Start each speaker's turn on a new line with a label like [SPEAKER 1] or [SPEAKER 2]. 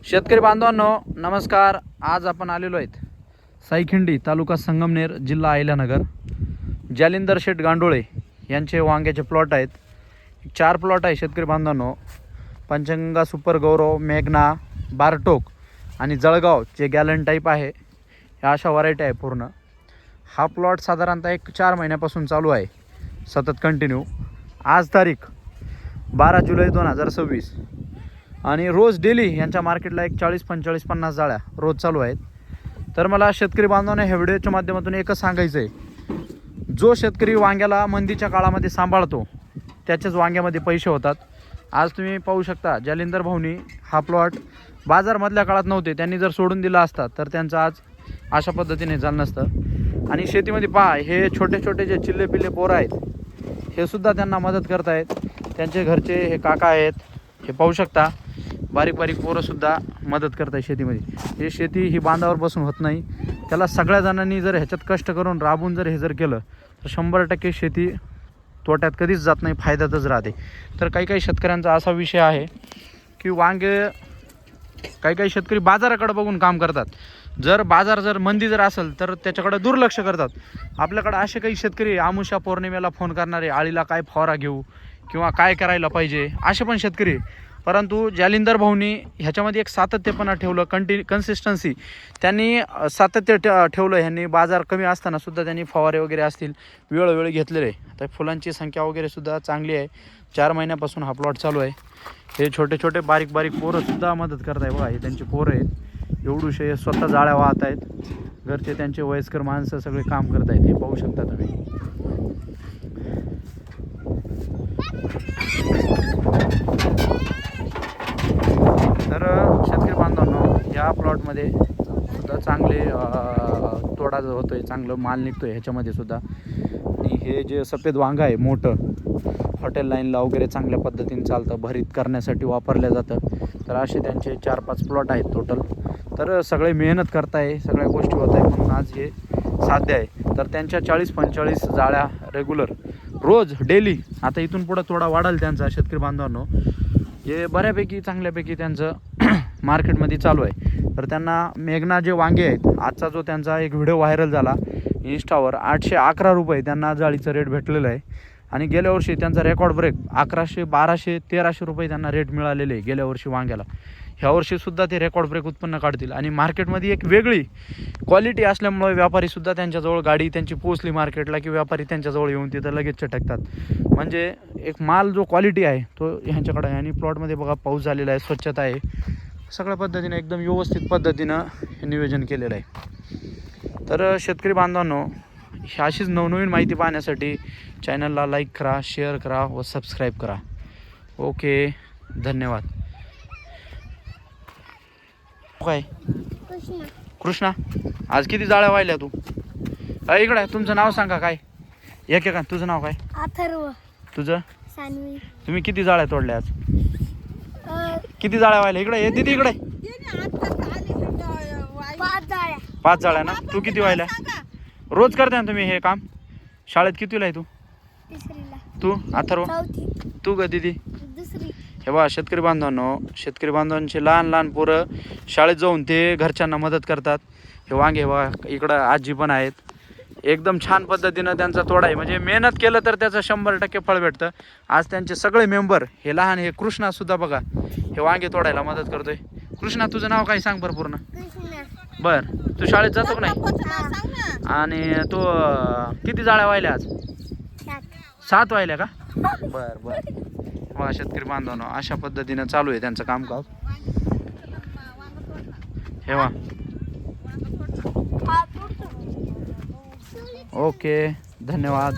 [SPEAKER 1] शेतकरी बांधवांनो नमस्कार। आज आपण आलेलो आहेत साईखिंडी तालुका संगमनेर जिल्हा अहिल्यानगर। जालिंदर शेठ गांडोळे यांचे वांग्याचे प्लॉट आहेत। 4 प्लॉट आहे शेतकरी बांधवांनो। पंचगंगा सुपर गौरव, मेघना, बारटोक आणि जळगाव जे गॅलन टाईप आहे, ह्या अशा व्हरायटी आहे पूर्ण। हा प्लॉट साधारणतः एक 4 महिन्यापासून चालू आहे सतत कंटिन्यू। आज तारीख 12 जुलै 2026 आणि रोज डेली यांच्या मार्केटला एक 40, 45, 50 जाळ्या रोज चालू आहेत। तर मला शेतकरी बांधवांना ह्या व्हिडिओच्या माध्यमातून एकच सांगायचं आहे, जो शेतकरी वांग्याला मंदीच्या काळामध्ये सांभाळतो त्याच्याच वांग्यामध्ये पैसे होतात। आज तुम्ही पाहू शकता जालिंदर भाऊनी हा प्लॉट बाजारमधल्या काळात नव्हते, त्यांनी जर सोडून दिला असता तर त्यांचं आज अशा पद्धतीने झालं नसतं। आणि शेतीमध्ये पहा, हे छोटे छोटे जे चिल्ले पिल्ले पोरं आहेत हे सुद्धा त्यांना मदत करत आहेत। त्यांचे घरचे हे काका आहेत, हे पाहू शकता बारीक बारीक पोरंसुद्धा मदत करत आहे शेतीमध्ये। हे शेती ही बांधावर बसून होत नाही, त्याला सगळ्या जणांनी जर ह्याच्यात कष्ट करून राबून जर हे जर केलं तर 100% शेती तोट्यात कधीच जात नाही, फायद्यातच राहते। तर काही काही शेतकऱ्यांचा असा विषय आहे की वांगे काही शेतकरी बाजाराकडे बघून काम करतात। बाजार जर मंदी जर असेल तर त्याच्याकडे दुर्लक्ष करतात। आपल्याकडे असे काही शेतकरी आमुषा पौर्णिमेला फोन करणारे, आळीला काय फवारा घेऊ किंवा काय करायला पाहिजे असे पण शेतकरी। परंतु जालिंदर भाऊनी ह्याच्यामध्ये एक सातत्यपणा ठेवलं, कन्सिस्टन्सी त्यांनी सातत्य ठेवलं। ह्यांनी बाजार कमी असताना सुद्धा त्यांनी फवारे वगैरे असतील वेळोवेळी घेतलेले। आता फुलांची संख्या वगैरे सुद्धा चांगली आहे। 4 महिन्यापासून हा प्लॉट चालू आहे। हे छोटे छोटे बारीक बारीक पोरंसुद्धा मदत करत आहे बघा। हे त्यांचे पोरं आहेत, एवढूशे स्वतः जाळ्या वाहत आहेत। घरचे त्यांचे वयस्कर माणसं सगळे काम करत आहेत, हे पाहू शकता तुम्ही। तर शेतकरी बांधवांनो या प्लॉटमध्ये सुद्धा चांगले तोडा होतोय, चांगलं माल निघतोय ह्याच्यामध्ये सुद्धा। आणि हे जे सफेद वांगा आहे मोठं, हॉटेल लाईनला वगैरे चांगल्या पद्धतीने चालतं, भरीत करण्यासाठी वापरलं जातं। तर असे त्यांचे 4-5 प्लॉट आहेत टोटल। तर सगळे मेहनत करताय, सगळ्या गोष्टी होत आहे म्हणून आज हे साध्य आहे। तर त्यांच्या 40-45 जाळ्या रेग्युलर रोज डेली, आता इथून पुढं थोडा वाढेल त्यांचा शेतकरी बांधवांनो। हे बऱ्यापैकी चांगल्यापैकी त्यांचं मार्केटमध्ये चालू आहे। तर त्यांना मेघना जे वांगे आहेत, आजचा जो त्यांचा एक व्हिडिओ व्हायरल झाला इंस्टावर, 811 रुपये त्यांना जाळीचं रेट भेटलेलं आहे। आणि गेल्या वर्षी त्यांचा रेकॉर्ड ब्रेक 1100, 1200, 1300 रुपये त्यांना रेट मिळालेले आहे गेल्या वर्षी वांग्याला। ह्या वर्षीसुद्धा ते रेकॉर्ड ब्रेक उत्पन्न काढतील। आणि मार्केटमध्ये एक वेगळी क्वालिटी असल्यामुळे व्यापारीसुद्धा त्यांच्याजवळ, गाडी त्यांची पोचली मार्केटला की व्यापारी त्यांच्याजवळ येऊन तिथं लगेच चटकतात। म्हणजे एक माल जो क्वालिटी आहे तो ह्यांच्याकडे आहे। आणि प्लॉटमध्ये बघा पाऊस झालेला आहे, स्वच्छता आहे, सगळ्या पद्धतीने एकदम व्यवस्थित पद्धतीनं हे नियोजन केलेलं आहे। तर शेतकरी बांधवांनो, अशीच नवनवीन माहिती पाहण्यासाठी चॅनलला लाईक करा, शेअर करा व सबस्क्राईब करा। ओके, धन्यवाद। काय कृष्णा, आज किती जाळ्या वाहिल्या तू? इकडे तुमचं नाव सांगा काय? एक का तुझं नाव काय?
[SPEAKER 2] अथर्व।
[SPEAKER 1] तुझं?
[SPEAKER 2] सानवी।
[SPEAKER 1] तुम्ही किती जाळ्या तोडल्या आज? किती जाळ्या वाहिल्या? इकडे ये दीदी, इकडे।
[SPEAKER 2] 5 जाळ्या।
[SPEAKER 1] 5 जाळ्या ना? तू किती वाहिल्या? रोज करता ना तुम्ही हे काम? शाळेत कितीला आहे तू?
[SPEAKER 2] 3रीला।
[SPEAKER 1] तू अथर्व?
[SPEAKER 2] 4थी।
[SPEAKER 1] तू ग दीदी?
[SPEAKER 2] 2री।
[SPEAKER 1] हे बघा शेतकरी बांधवांनो, शेतकरी बांधवांचे लहान लहान पोरं शाळेत जाऊन ते घरच्यांना मदत करतात। हे वांगे बघा, इकडं आजी पण आहेत। एकदम छान पद्धतीनं त्यांचा तोडा आहे। म्हणजे मेहनत केलं तर त्याचं 100% फळ भेटतं। आज त्यांचे सगळे मेंबर हे लहान, हे कृष्णासुद्धा बघा हे वांगे तोडायला मदत करतोय। कृष्णा, तुझं नाव काय सांग बरं पूर्ण? बर, तू शाळेत जातो का नाही? आणि तू किती जाळ्या वाहिल्या आज? 7 वाहिल्या का? बर बर। बघा शेतकरी बांधवांनो, अशा पद्धतीनं चालू आहे त्यांचं कामकाज। हे वा। ओके, धन्यवाद।